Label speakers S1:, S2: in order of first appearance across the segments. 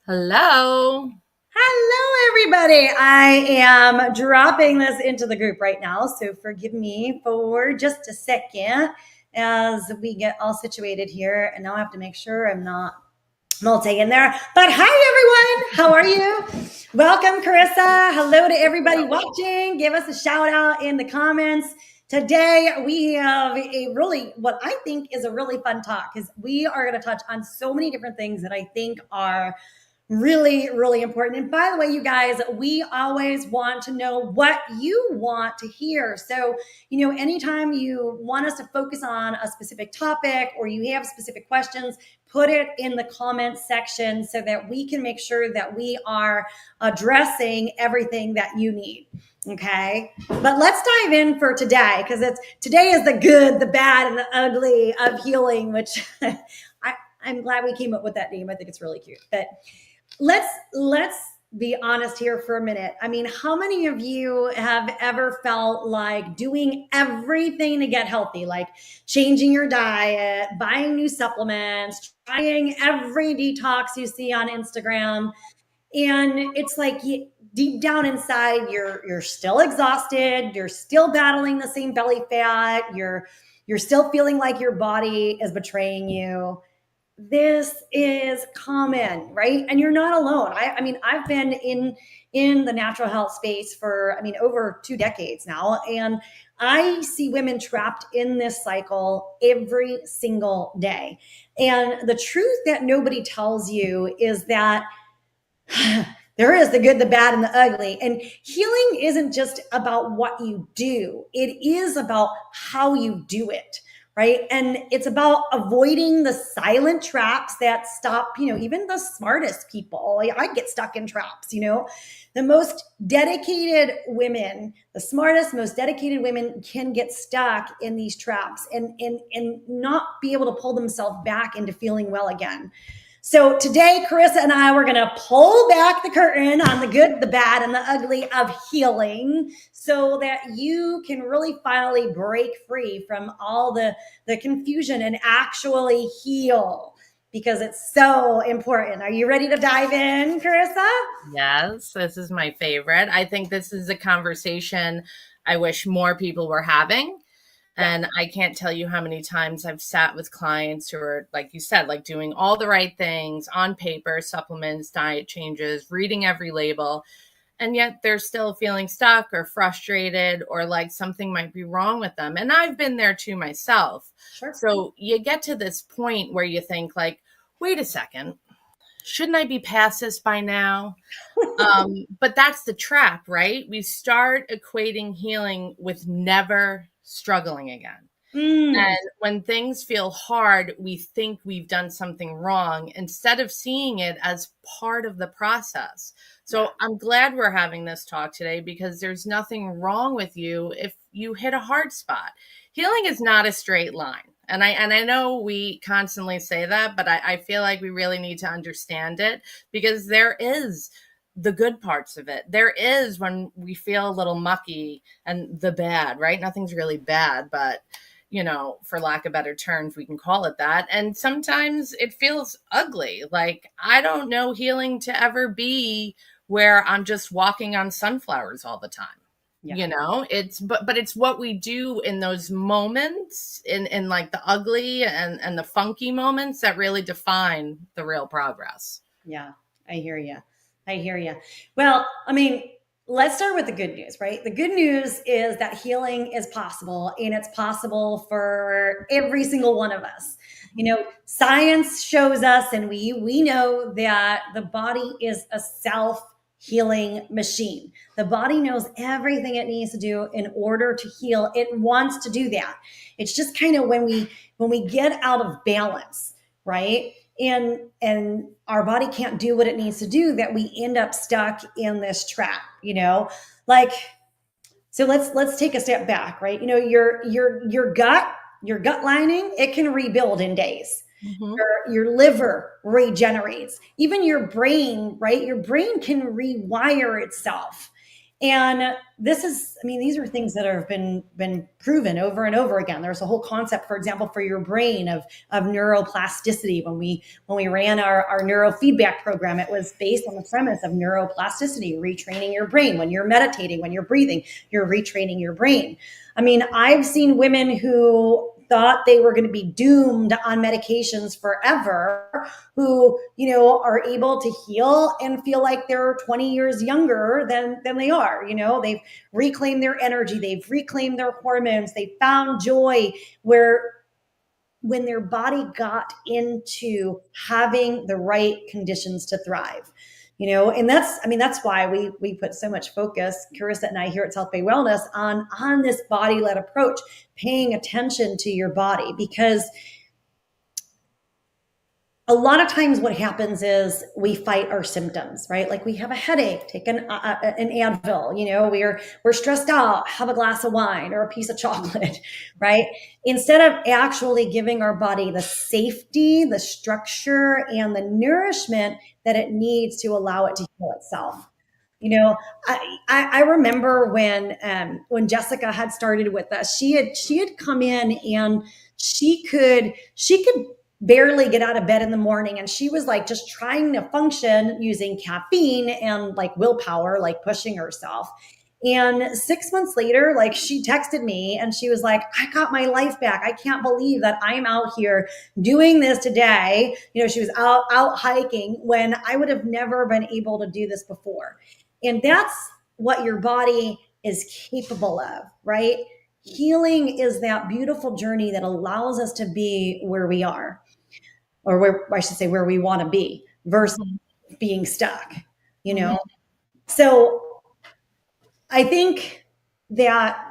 S1: Hello.
S2: Hello, everybody. I am dropping this into the group right now, so forgive me for just a second as we get all situated here. And now I have to make sure I'm not multi in there. But hi, everyone. How are you? Welcome, Carissa. Hello to everybody watching. Give us a shout out in the comments. Today, we have what I think is a really fun talk because we are going to touch on so many different things that I think are really, really important. And by the way, you guys, we always want to know what you want to hear. So, anytime you want us to focus on a specific topic or you have specific questions, put it in the comments section so that we can make sure that we are addressing everything that you need. Okay. But let's dive in for today because today is the good, the bad, and the ugly of healing, which I'm glad we came up with that name. I think it's really cute. But let's be honest here for a minute. I mean, how many of you have ever felt like doing everything to get healthy, like changing your diet, buying new supplements, trying every detox you see on Instagram, and it's like deep down inside you're still exhausted, you're still battling the same belly fat, you're still feeling like your body is betraying you. This is common, right? And you're not alone. I mean, I've been in the natural health space for over 2 decades now, and I see women trapped in this cycle every single day. And the truth that nobody tells you is that there is the good, the bad, and the ugly. And healing isn't just about what you do, it is about how you do it, right? And it's about avoiding the silent traps that stop, even the smartest people. Like, I get stuck in traps, The most dedicated women, the smartest, most dedicated women can get stuck in these traps and not be able to pull themselves back into feeling well again. So today, Carissa and I, we're going to pull back the curtain on the good, the bad, and the ugly of healing so that you can really finally break free from all the confusion and actually heal because it's so important. Are you ready to dive in, Carissa?
S1: Yes, this is my favorite. I think this is a conversation I wish more people were having.
S2: Yeah.
S1: And I can't tell you how many times I've sat with clients who are, like you said, like doing all the right things on paper, supplements, diet changes, reading every label. And yet they're still feeling stuck or frustrated or like something might be wrong with them. And I've been there too myself.
S2: Sure.
S1: So you get to this point where you think like, wait a second, shouldn't I be past this by now? But that's the trap, right? We start equating healing with never struggling again.
S2: Mm.
S1: And when things feel hard, we think we've done something wrong instead of seeing it as part of the process. So I'm glad we're having this talk today because there's nothing wrong with you if you hit a hard spot. Healing is not a straight line. And I know we constantly say that, but I feel like we really need to understand it because there is the good parts of it. There is when we feel a little mucky and the bad, right? Nothing's really bad, but for lack of better terms, we can call it that. And sometimes it feels ugly. Like, I don't know healing to ever be where I'm just walking on sunflowers all the time.
S2: Yeah.
S1: But it's what we do in those moments in like the ugly and the funky moments that really define the real progress.
S2: Yeah, I hear you. I hear you. Well, I mean, let's start with the good news, right? The good news is that healing is possible and it's possible for every single one of us. Science shows us and we know that the body is a self-healing machine. The body knows everything it needs to do in order to heal. It wants to do that. It's just kind of when we get out of balance, right? And our body can't do what it needs to do that we end up stuck in this trap, like, so let's take a step back, right? Your gut lining, it can rebuild in days.
S1: Mm-hmm.
S2: Your liver regenerates, even your brain, right? Your brain can rewire itself. And this is, I mean, these are things that have been proven over and over again. There's a whole concept, for example, for your brain of neuroplasticity. When we ran our neurofeedback program, it was based on the premise of neuroplasticity, retraining your brain. When you're meditating, when you're breathing, you're retraining your brain. I mean, I've seen women who thought they were going to be doomed on medications forever, who, are able to heal and feel like they're 20 years younger than they are. They've reclaimed their energy, they've reclaimed their hormones, they found joy where when their body got into having the right conditions to thrive. And that's why we put so much focus, Carissa and I here at South Bay Wellness, on this body-led approach, paying attention to your body, because a lot of times what happens is we fight our symptoms, right? Like we have a headache, take an Advil, we're stressed out, have a glass of wine or a piece of chocolate, right? Instead of actually giving our body the safety, the structure, and the nourishment that it needs to allow it to heal itself. I remember when Jessica had started with us, she had come in and she could barely get out of bed in the morning, and she was like just trying to function using caffeine and like willpower, like pushing herself. And 6 months later, like she texted me and she was like, I got my life back. I can't believe that I'm out here doing this today. She was out hiking when I would have never been able to do this before. And that's what your body is capable of, right? Healing is that beautiful journey that allows us to be where we are, or where I should say where we want to be, versus being stuck, So I think that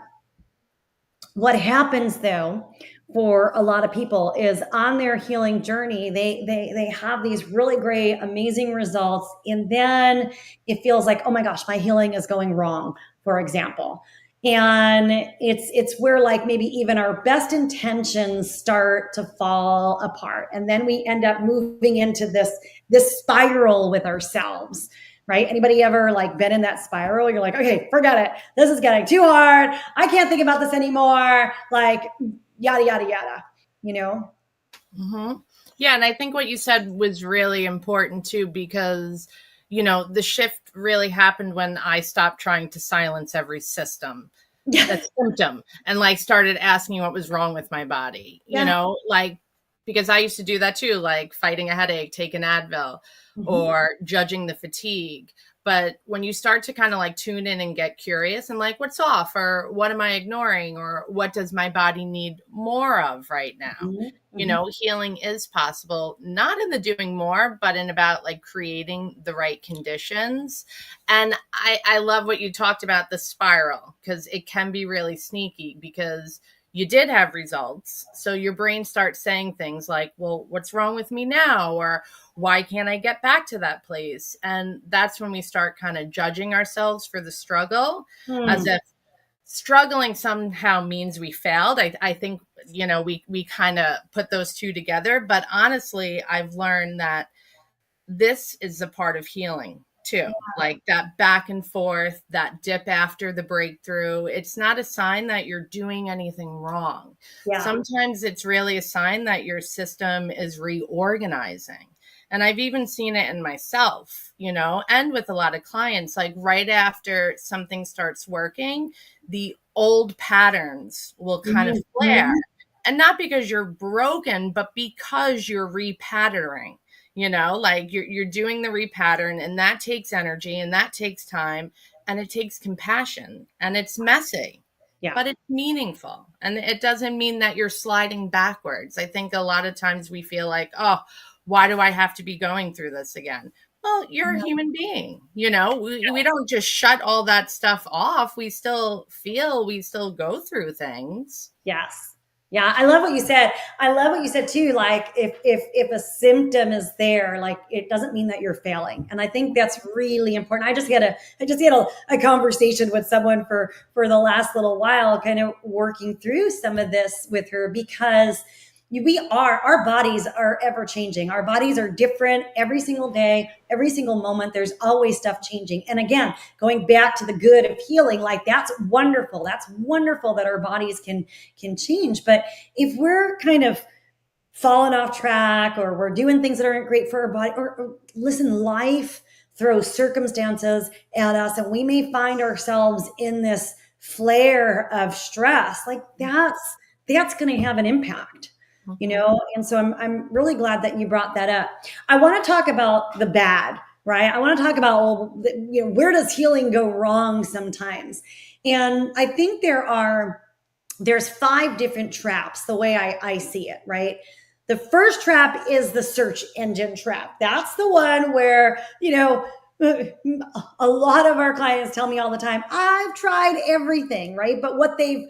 S2: what happens though for a lot of people is on their healing journey, they have these really great, amazing results, and then it feels like, oh my gosh, my healing is going wrong, for example. And it's where like maybe even our best intentions start to fall apart, and then we end up moving into this spiral with ourselves, right? Anybody ever like been in that spiral? You're like, okay, forget it, this is getting too hard, I can't think about this anymore, like yada yada yada,
S1: Mm-hmm. Yeah, and I think what you said was really important too, because the shift really happened when I stopped trying to silence every that symptom, and like started asking what was wrong with my body. Like, because I used to do that too, like fighting a headache, take an Advil, or judging the fatigue. But when you start to kind of like tune in and get curious and like, what's off, or what am I ignoring, or what does my body need more of right now? Healing is possible, not in the doing more, but in about like creating the right conditions. And I love what you talked about, the spiral, because it can be really sneaky, because you did have results. So your brain starts saying things like, well, what's wrong with me now? Or why can't I get back to that place? And that's when we start kind of judging ourselves for the struggle, as if struggling somehow means we failed. I think, we kind of put those two together. But honestly, I've learned that this is a part of healing too. Like that back and forth, that dip after the breakthrough. It's not a sign that you're doing anything wrong.
S2: Yeah.
S1: Sometimes it's really a sign that your system is reorganizing. And I've even seen it in myself, and with a lot of clients, like right after something starts working, the old patterns will kind of flare. And not because you're broken, but because you're repatterning. Like you're doing the repattern, and that takes energy, and that takes time, and it takes compassion, and it's messy, but it's meaningful. And it doesn't mean that you're sliding backwards. I think a lot of times we feel like, oh, why do I have to be going through this again? Well, you're a human being, we don't just shut all that stuff off. We still feel, we still go through things.
S2: Yes. Yeah, I love what you said. I love what you said too. Like if a symptom is there, like it doesn't mean that you're failing. And I think that's really important. I just had a conversation with someone for the last little while, kind of working through some of this with her, because our bodies are ever changing. Our bodies are different every single day, every single moment. There's always stuff changing. And again, going back to the good of healing, like that's wonderful. That's wonderful that our bodies can change. But if we're kind of falling off track, or we're doing things that aren't great for our body, or listen, life throws circumstances at us, and we may find ourselves in this flare of stress, like that's going to have an impact, and so I'm really glad that you brought that up. I want to talk about the bad, right? I want to talk about, well, where does healing go wrong sometimes? And I think there's 5 different traps, the way I see it, right? The first trap is the search engine trap. That's the one where, a lot of our clients tell me all the time, I've tried everything, right? But what they've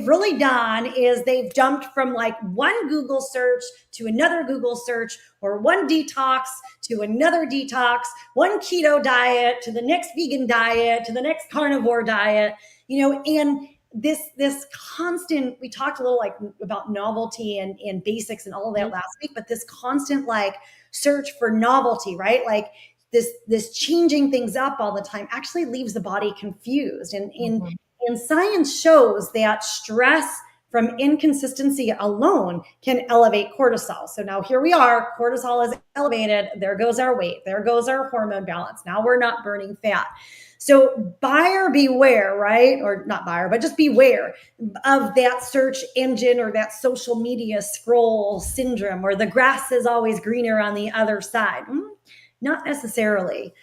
S2: really done is they've jumped from like one Google search to another Google search, or one detox to another detox, one keto diet to the next vegan diet to the next carnivore diet, and this constant, we talked a little like about novelty and basics and all of that last week, but this constant like search for novelty, right? Like this changing things up all the time actually leaves the body confused. And science shows that stress from inconsistency alone can elevate cortisol. So now here we are, cortisol is elevated. There goes our weight. There goes our hormone balance. Now we're not burning fat. So buyer beware, right? Or not buyer, but just beware of that search engine or that social media scroll syndrome, where the grass is always greener on the other side. Not necessarily.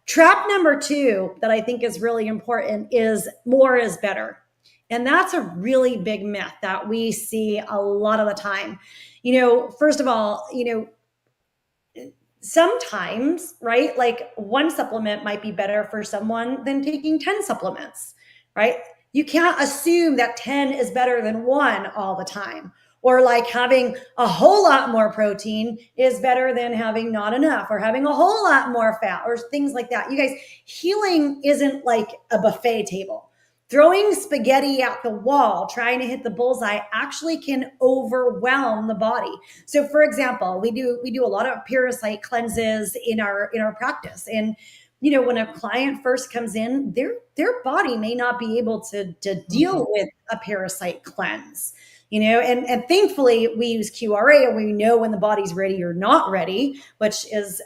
S2: Trap number 2 that I think is really important is more is better. And that's a really big myth that we see a lot of the time. First of all, sometimes, right? Like one supplement might be better for someone than taking 10 supplements, right? You can't assume that 10 is better than 1 all the time. Or like having a whole lot more protein is better than having not enough, or having a whole lot more fat, or things like that. You guys, healing isn't like a buffet table. Throwing spaghetti at the wall, trying to hit the bullseye, actually can overwhelm the body. So, for example, we do a lot of parasite cleanses in our practice, and when a client first comes in, their body may not be able to deal with a parasite cleanse. And thankfully we use QRA, and we know when the body's ready or not ready, which is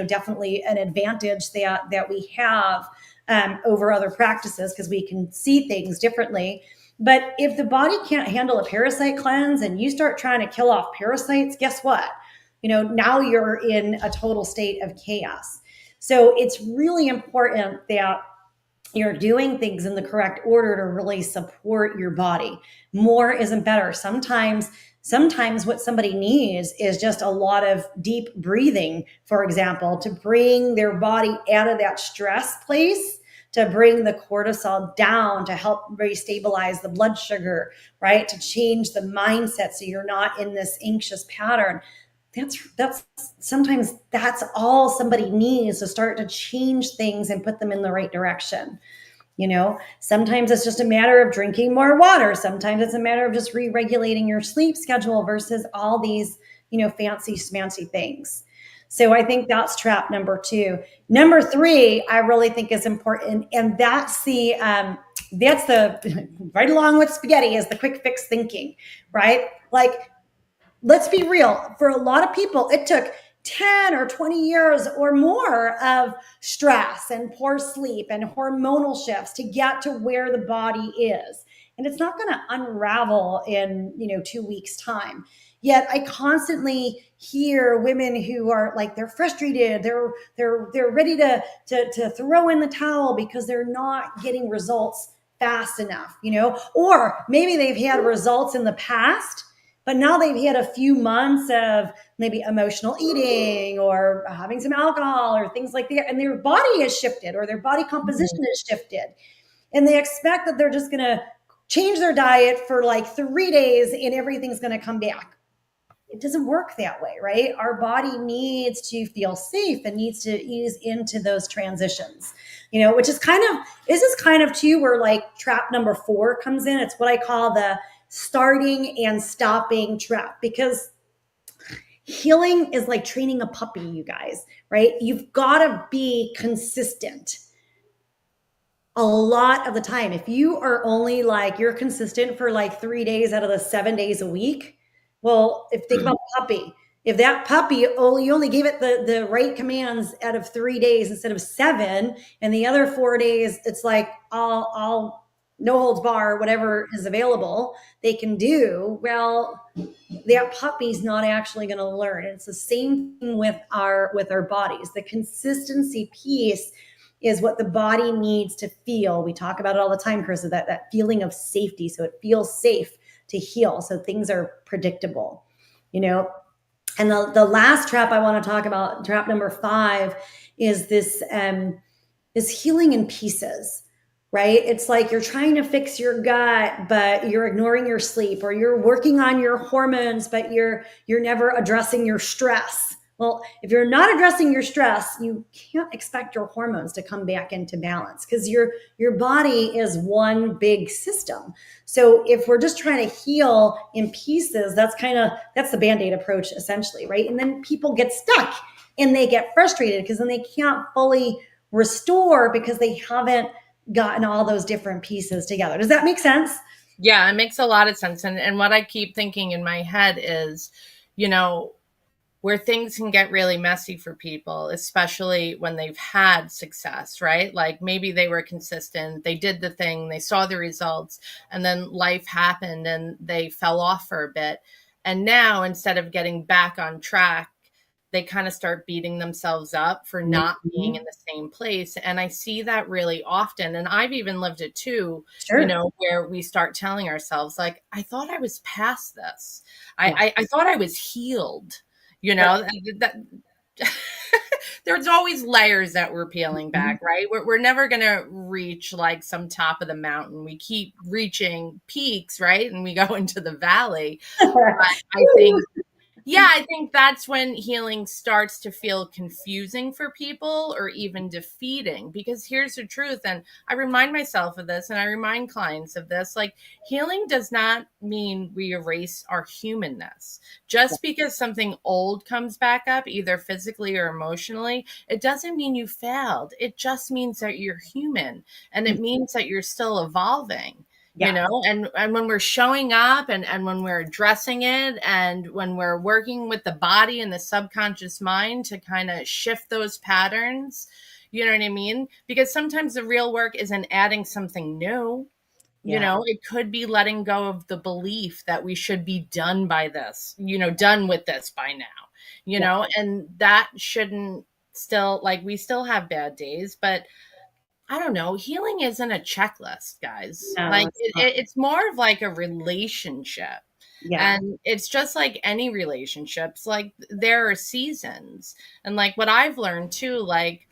S2: definitely an advantage that we have over other practices, because we can see things differently. But if the body can't handle a parasite cleanse and you start trying to kill off parasites, guess what? Now you're in a total state of chaos. So it's really important that you're doing things in the correct order to really support your body. More isn't better. Sometimes what somebody needs is just a lot of deep breathing, for example, to bring their body out of that stress place, to bring the cortisol down, to help restabilize the blood sugar, right? To change the mindset so you're not in this anxious pattern. That's sometimes that's all somebody needs to start to change things and put them in the right direction. Sometimes it's just a matter of drinking more water. Sometimes it's a matter of just re-regulating your sleep schedule versus all these, fancy smancy things. So I think that's trap number 2. Number 3, I really think is important. And that's the right along with spaghetti, is the quick fix thinking, right? Like, let's be real. For a lot of people, it took 10 or 20 years or more of stress and poor sleep and hormonal shifts to get to where the body is. And it's not going to unravel in, 2 weeks time. Yet I constantly hear women who are like, they're frustrated. They're ready to throw in the towel because they're not getting results fast enough, or maybe they've had results in the past, but now they've had a few months of maybe emotional eating or having some alcohol or things like that, and their body has shifted, or their body composition has shifted. And they expect that they're just going to change their diet for like 3 days and everything's going to come back. It doesn't work that way, right? Our body needs to feel safe and needs to ease into those transitions, which is kind of too where like trap number 4 comes in. It's what I call the starting and stopping trap, because healing is like training a puppy, you guys, right? You've got to be consistent a lot of the time. If you are only like, you're consistent for like 3 days out of the 7 days a week, well, if think about a puppy, if that puppy only, you only gave it the right commands out of 3 days instead of seven, and the other 4 days it's like I'll no holds bar, whatever is available they can do, well, that puppy's not actually going to learn. It's the same thing with our bodies. The consistency piece is what the body needs to feel. We talk about it all the time, Chris, that feeling of safety. So it feels safe to heal. So things are predictable, you know. And the last trap I want to talk about, trap number 5, is this healing in pieces, right? It's like you're trying to fix your gut, but you're ignoring your sleep, or you're working on your hormones, but you're never addressing your stress. Well, if you're not addressing your stress, you can't expect your hormones to come back into balance, because your body is one big system. So if we're just trying to heal in pieces, that's the Band-Aid approach essentially, right? And then people get stuck and they get frustrated because then they can't fully restore because they haven't gotten all those different pieces together. Does that make sense?
S1: Yeah, it makes a lot of sense. And what I keep thinking in my head is, you know, where things can get really messy for people, especially when they've had success, right? Like maybe they were consistent, they did the thing, they saw the results, and then life happened and they fell off for a bit. And now instead of getting back on track, they kind of start beating themselves up for not being
S2: Mhm.
S1: in the same place. And I see that really often. And I've even lived it too, you
S2: Sure.
S1: know, where we start telling ourselves, like, I thought I was past this.
S2: Yeah.
S1: I thought I was healed, you
S2: Right.
S1: know, that there's always layers that we're peeling
S2: Mhm.
S1: back, right? We're never going to reach like some top of the mountain. We keep reaching peaks, right? And we go into the valley. But I think yeah, I think that's when healing starts to feel confusing for people or even defeating. Because here's the truth, and I remind myself of this and I remind clients of this, like healing does not mean we erase our humanness. Just because something old comes back up, either physically or emotionally, it doesn't mean you failed. It just means that you're human, and it means that you're still evolving, you
S2: Yeah.
S1: know. And when we're showing up and when we're addressing it and when we're working with the body and the subconscious mind to kind of shift those patterns, you know what I mean? Because sometimes the real work isn't adding something new. You
S2: Yeah.
S1: know, it could be letting go of the belief that we should be done by this, you know, done with this by now, you
S2: Yeah.
S1: know. And that shouldn't, still, like, we still have bad days, but I don't know. Healing isn't a checklist, guys.
S2: No,
S1: Like
S2: it's not.
S1: it's more of like a relationship.
S2: Yeah.
S1: And it's just like any relationships, like there are seasons. And like what I've learned too, like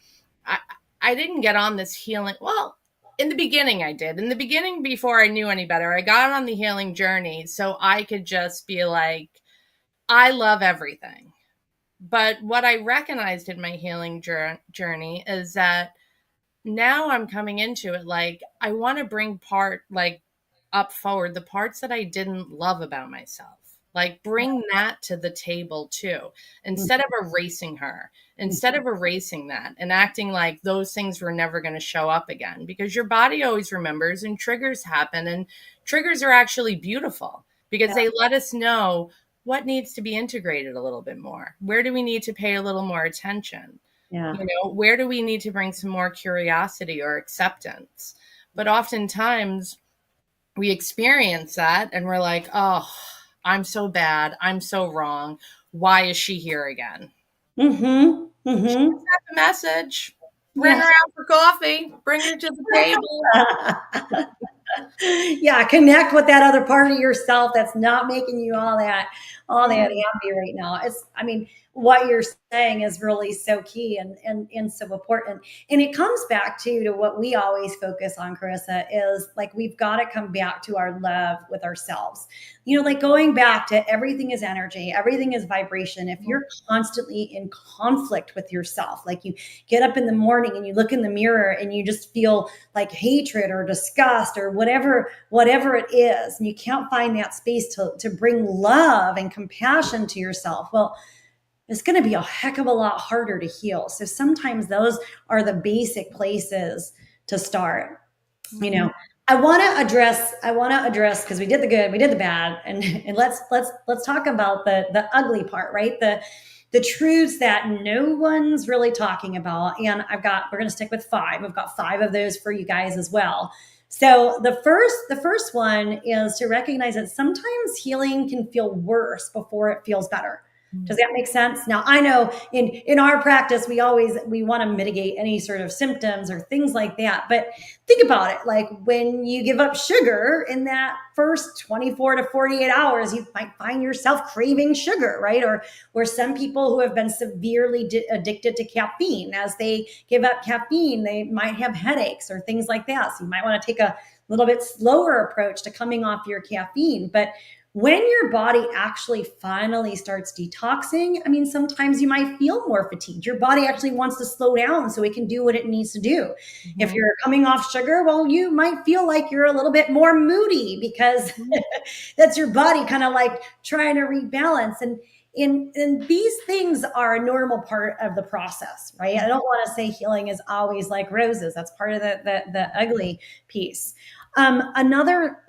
S1: I I didn't get on this healing. Well, in the beginning I did. In the beginning, before I knew any better, I got on the healing journey so I could just be like, I love everything. But what I recognized in my healing journey is that now I'm coming into it like I want to bring like up forward the parts that I didn't love about myself. Like bring that to the table too. Instead of erasing her, instead of erasing that and acting like those things were never going to show up again, because your body always remembers and triggers happen, and triggers are actually beautiful because
S2: Yeah.
S1: they let us know what needs to be integrated a little bit more. Where do we need to pay a little more attention?
S2: Yeah.
S1: You know, where do we need to bring some more curiosity or acceptance? But oftentimes we experience that and we're like, oh, I'm so bad. I'm so wrong. Why is she here again?
S2: Mm-hmm. Mm-hmm.
S1: Got the message. Bring
S2: Yeah.
S1: her out for coffee. Bring her to the table.
S2: Yeah, connect with that other part of yourself that's not making you all that
S1: Mm.
S2: happy right now. It's, I mean, what you're saying is really so key and so important. And it comes back to what we always focus on, Carissa, is like we've got to come back to our love with ourselves. Like going back to everything is energy, everything is vibration. If you're constantly in conflict with yourself, like you get up in the morning and you look in the mirror and you just feel like hatred or disgust or whatever it is, and you can't find that space to bring love and compassion to yourself, well, it's going to be a heck of a lot harder to heal. So sometimes those are the basic places to start. You know, I want to address because we did the good, we did the bad, and let's talk about the ugly part, right? The truths that no one's really talking about. And we're going to stick with 5. I've got 5 of those for you guys as well. So the first one is to recognize that sometimes healing can feel worse before it feels better. Does that make sense? Now, I know in our practice, we want to mitigate any sort of symptoms or things like that. But think about it. Like when you give up sugar in that first 24 to 48 hours, you might find yourself craving sugar, right? Or some people who have been severely addicted to caffeine, as they give up caffeine, they might have headaches or things like that. So you might want to take a little bit slower approach to coming off your caffeine. But when your body actually finally starts detoxing, I mean, sometimes you might feel more fatigued. Your body actually wants to slow down so it can do what it needs to do. Mm-hmm. If you're coming off sugar, well, you might feel like you're a little bit more moody because that's your body kind of like trying to rebalance. And these things are a normal part of the process, right? I don't want to say healing is always like roses. That's part of the ugly piece. Another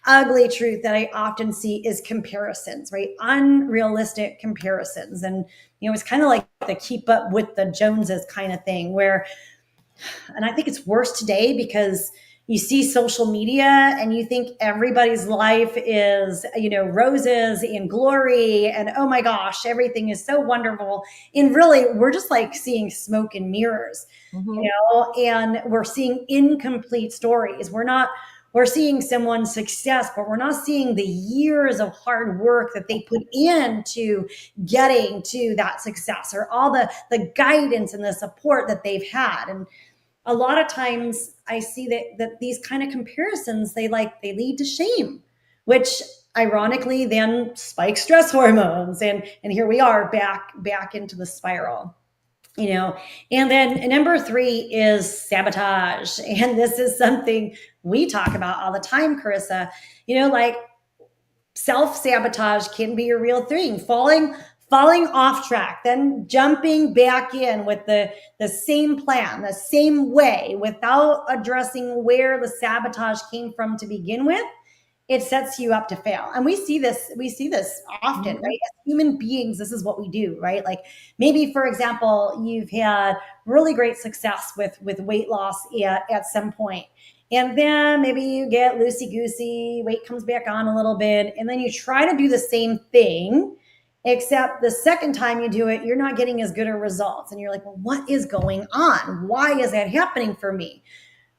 S2: ugly truth that I often see is comparisons, right? Unrealistic comparisons. And, it's kind of like the keep up with the Joneses kind of thing and I think it's worse today because you see social media and you think everybody's life is, roses and glory and oh my gosh, everything is so wonderful. And really, we're just like seeing smoke and mirrors, and we're seeing incomplete stories. We're seeing someone's success, but we're not seeing the years of hard work that they put into getting to that success or all the guidance and the support that they've had. And a lot of times I see that these kind of comparisons, they lead to shame, which ironically then spikes stress hormones. And here we are back into the spiral. And then number 3 is sabotage. And this is something we talk about all the time, Carissa. Like self-sabotage can be a real thing. Falling off track, then jumping back in with the same plan, the same way, without addressing where the sabotage came from to begin with. It sets you up to fail. And we see this often, right? As human beings, this is what we do, right? Like maybe, for example, you've had really great success with weight loss at some point. And then maybe you get loosey-goosey, weight comes back on a little bit, and then you try to do the same thing, except the second time you do it, you're not getting as good a results. And you're like, well, what is going on? Why is that happening for me?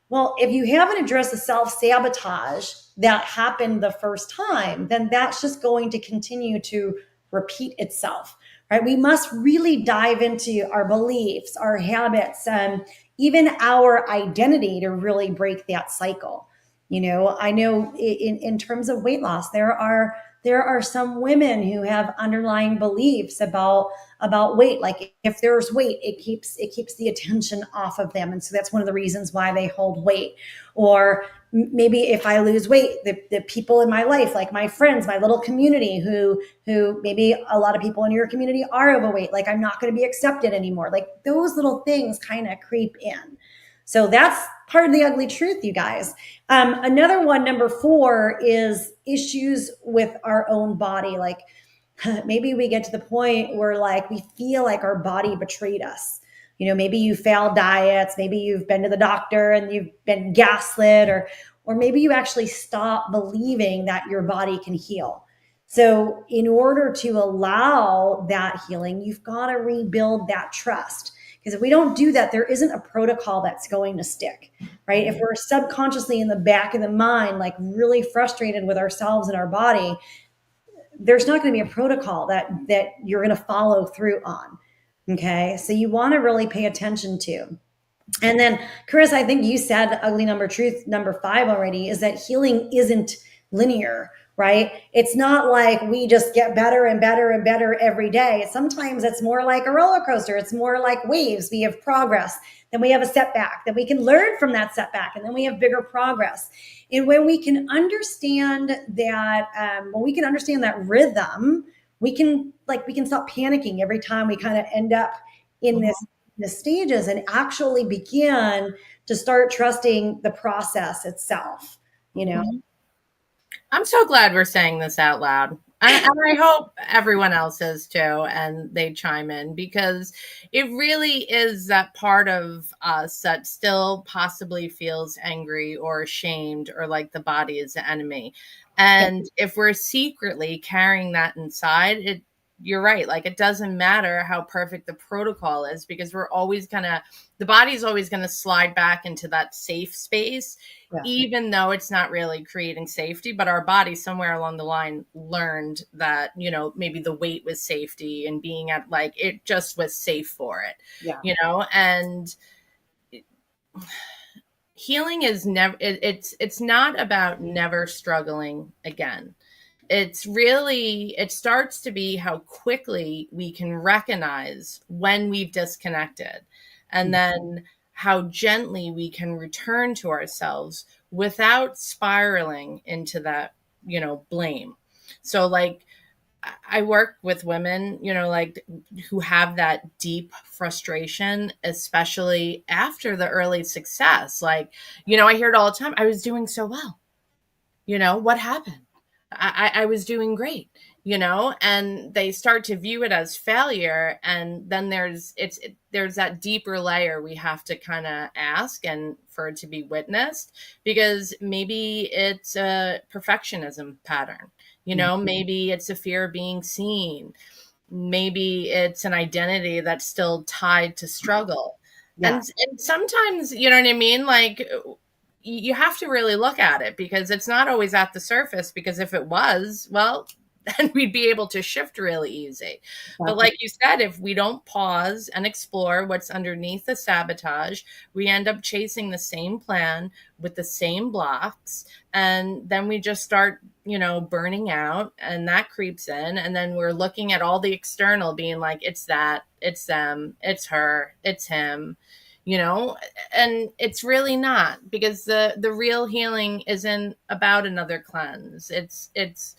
S2: Well, if you haven't addressed the self-sabotage that happened the first time, then that's just going to continue to repeat itself, right? We must really dive into our beliefs, our habits, even our identity to really break that cycle. I know in terms of weight loss, there are some women who have underlying beliefs about weight. Like if there's weight, it keeps the attention off of them. And so that's one of the reasons why they hold weight. Or maybe if I lose weight, the people in my life, like my friends, my little community who maybe a lot of people in your community are overweight, like I'm not going to be accepted anymore. Like those little things kind of creep in. So that's part of the ugly truth, you guys. Another one, number 4, is issues with our own body. Like maybe we get to the point where like we feel like our body betrayed us. Maybe you failed diets, maybe you've been to the doctor and you've been gaslit, or maybe you actually stop believing that your body can heal. So in order to allow that healing, you've got to rebuild that trust. Because if we don't do that, there isn't a protocol that's going to stick, right? If we're subconsciously in the back of the mind, like really frustrated with ourselves and our body, there's not going to be a protocol that you're going to follow through on. Okay, so you want to really pay attention to. And then, Chris, I think you said ugly number truth number 5 already, is that healing isn't linear, right? It's not like we just get better and better and better every day. Sometimes it's more like a roller coaster. It's more like waves. We have progress, then we have a setback, then we can learn from that setback, and then we have bigger progress. And when we can understand that, rhythm, we can stop panicking every time we kind of end up in the stages, and actually begin to start trusting the process itself, you know?
S1: Mhm. I'm so glad we're saying this out loud. And I hope everyone else is too, and they chime in, because it really is that part of us that still possibly feels angry or ashamed or like the body is the enemy.
S2: Yeah.
S1: And if we're secretly carrying that inside, you're right. Like, it doesn't matter how perfect the protocol is, because the body's always going to slide back into that safe space,
S2: Yeah.
S1: even though it's not really creating safety. But our body somewhere along the line learned that, maybe the weight was safety, and being at, like, it just was safe for it,
S2: Yeah.
S1: and healing is never, it's not about never struggling again. It starts to be how quickly we can recognize when we've disconnected, and then how gently we can return to ourselves without spiraling into that, blame. So, like, I work with women, like, who have that deep frustration, especially after the early success. Like, I hear it all the time. I was doing so well. What happened? I was doing great, and they start to view it as failure. And then there's that deeper layer we have to kind of ask, and for it to be witnessed, because maybe it's a perfectionism pattern, maybe it's a fear of being seen, maybe it's an identity that's still tied to struggle.
S2: Yeah.
S1: And sometimes, you know what I mean? Like, you have to really look at it, because it's not always at the surface, because if it was, well, then we'd be able to shift really easy. But
S2: Exactly.
S1: like you said, if we don't pause and explore what's underneath the sabotage, we end up chasing the same plan with the same blocks. And then we just start, burning out, and that creeps in. And then we're looking at all the external, being like, it's that, it's them, it's her, it's him, and it's really not, because the real healing isn't about another cleanse. It's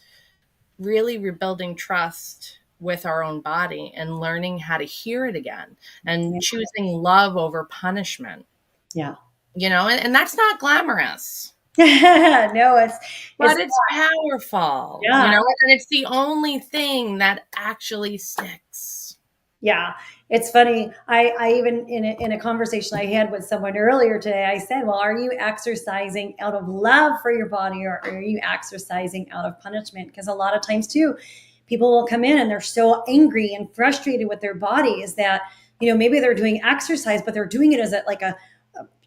S1: really rebuilding trust with our own body, and learning how to hear it again, and
S2: Yeah.
S1: choosing love over punishment,
S2: Yeah.
S1: and that's not glamorous,
S2: No, it's
S1: but it's powerful,
S2: yeah.
S1: and it's the only thing that actually sticks.
S2: Yeah, it's funny. I even in a conversation I had with someone earlier today, I said, "Well, are you exercising out of love for your body, or are you exercising out of punishment?" Because a lot of times too, people will come in and they're so angry and frustrated with their bodies that maybe they're doing exercise, but they're doing it as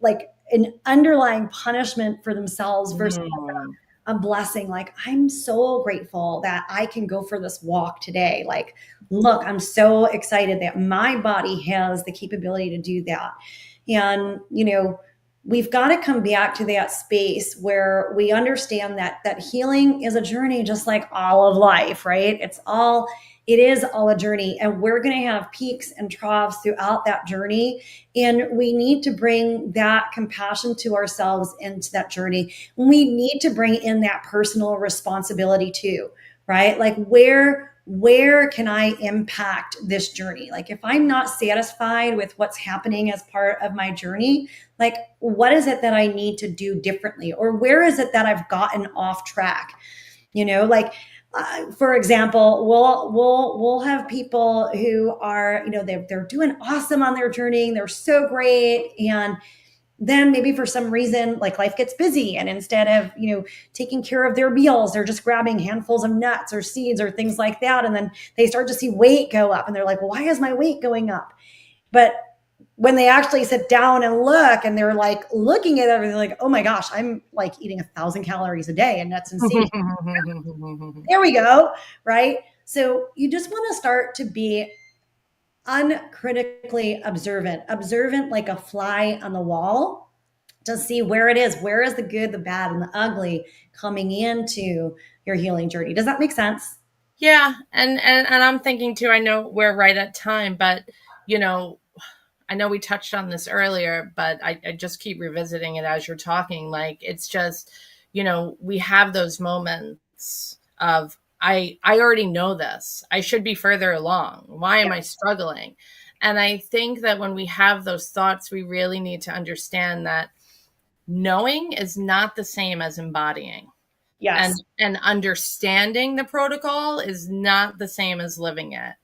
S2: like an underlying punishment for themselves versus
S1: Mm.
S2: a blessing. Like, I'm so grateful that I can go for this walk today. Like, look, I'm so excited that my body has the capability to do that. And, we've got to come back to that space where we understand that healing is a journey, just like all of life, right? It is all a journey, and we're going to have peaks and troughs throughout that journey. And we need to bring that compassion to ourselves into that journey. We need to bring in that personal responsibility too, right? Like, where can I impact this journey? Like, if I'm not satisfied with what's happening as part of my journey, like, what is it that I need to do differently? Or where is it that I've gotten off track? Like, for example, we'll have people who are, they're doing awesome on their journey. They're so great. And then maybe for some reason, like, life gets busy, and instead of taking care of their meals, they're just grabbing handfuls of nuts or seeds or things like that. And then they start to see weight go up, and they're like, well, why is my weight going up? But when they actually sit down and look and they're like looking at everything like, oh my gosh, I'm like eating 1,000 calories a day and that's insane. There we go. Right. So you just want to start to be uncritically observant like a fly on the wall to see where it is. Where is the good, the bad, and the ugly coming into your healing journey? Does that make sense?
S1: Yeah, and I'm thinking too, I know we're right at time, but you know, I know we touched on this earlier, but I just keep revisiting it as you're talking. Like it's just, we have those moments of I already know this. I should be further along. Why
S2: Yeah.
S1: am I struggling? And I think that when we have those thoughts, we really need to understand that knowing is not the same as embodying.
S2: Yes.
S1: And understanding the protocol is not the same as living it.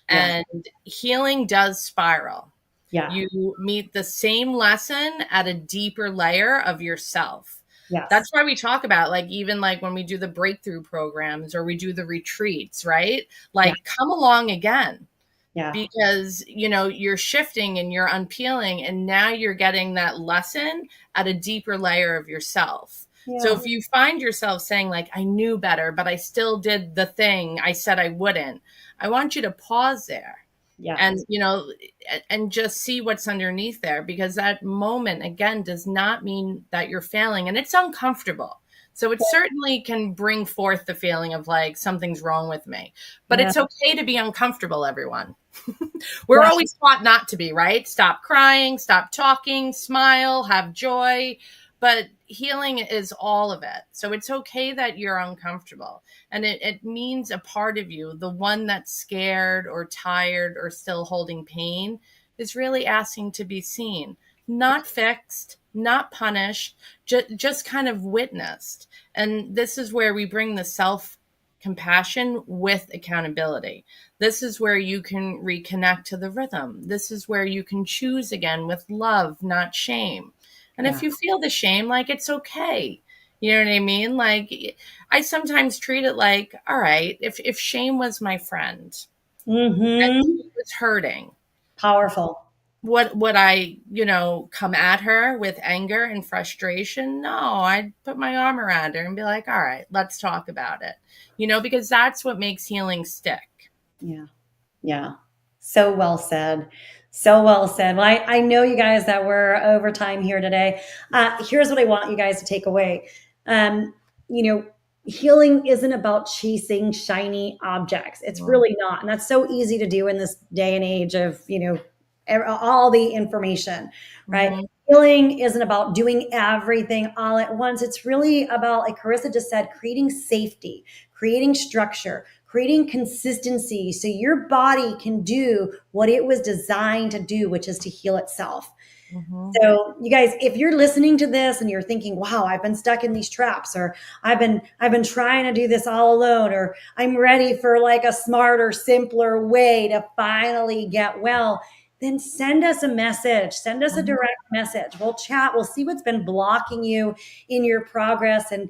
S2: Yeah.
S1: And healing does spiral.
S2: Yeah.
S1: You meet the same lesson at a deeper layer of yourself.
S2: Yes.
S1: That's why we talk about, like, even like when we do the breakthrough programs or we do the retreats, right?
S2: Yeah.
S1: Like, come along again,
S2: Yeah.
S1: because you're shifting and you're unpeeling, and now you're getting that lesson at a deeper layer of yourself. So
S2: Yeah.
S1: if you find yourself saying, like, I knew better but I still did the thing I said I wouldn't, I want you to pause there
S2: Yeah.
S1: and and just see what's underneath there, because that moment again does not mean that you're failing, and it's uncomfortable. So it certainly can bring forth the feeling of like something's wrong with me, but
S2: Yeah.
S1: it's okay to be uncomfortable, everyone. We're
S2: Yeah.
S1: always taught not to be, right? Stop crying, stop talking, smile, have joy. But healing is all of it. So it's okay that you're uncomfortable. And it means a part of you, the one that's scared or tired or still holding pain, is really asking to be seen, not fixed, not punished, just kind of witnessed. And this is where we bring the self compassion with accountability. This is where you can reconnect to the rhythm. This is where you can choose again with love, not shame. And if
S2: Yeah.
S1: you feel the shame, like, it's okay. You know what I mean? Like, I sometimes treat it like, all right, if shame was my friend and
S2: Mm-hmm.
S1: she was hurting,
S2: Powerful.
S1: what would I, come at her with anger and frustration? No, I'd put my arm around her and be like, all right, let's talk about it. Because that's what makes healing stick.
S2: Yeah. Yeah. So well said. So well said. Well, I know you guys that we're over time here today. Here's what I want you guys to take away. Um, you know, Healing isn't about chasing shiny objects. It's
S1: Mhm.
S2: really not. And that's so easy to do in this day and age of, all the information, right?
S1: Mhm.
S2: Healing isn't about doing everything all at once. It's really about, like Carissa just said, creating safety, creating structure, creating consistency so your body can do what it was designed to do, which is to heal itself.
S1: Mhm.
S2: So, you guys, if you're listening to this and you're thinking, "Wow, I've been stuck in these traps," or "I've been trying to do this all alone," or "I'm ready for like a smarter, simpler way to finally get well," then send us a message. Send us a
S1: Mhm.
S2: direct message. We'll chat. We'll see what's been blocking you in your progress, and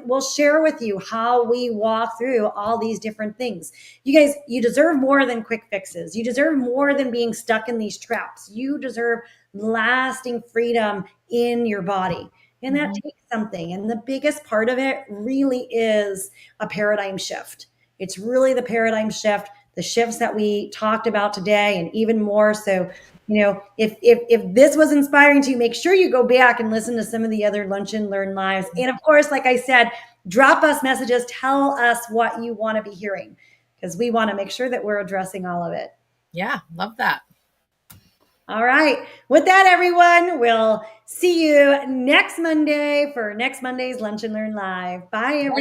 S2: we'll share with you how we walk through all these different things. You guys, you deserve more than quick fixes. You deserve more than being stuck in these traps. You deserve lasting freedom in your body. And that
S1: Mhm.
S2: takes something. And the biggest part of it really is a paradigm shift. It's really the paradigm shift, the shifts that we talked about today, and even more. So, if this was inspiring to you, make sure you go back and listen to some of the other Lunch and Learn lives. And of course, like I said, drop us messages, tell us what you want to be hearing, because we want to make sure that we're addressing all of it.
S1: Yeah, love that.
S2: All right. With that, everyone, we'll see you next Monday for next Monday's Lunch and Learn Live. Bye, everyone.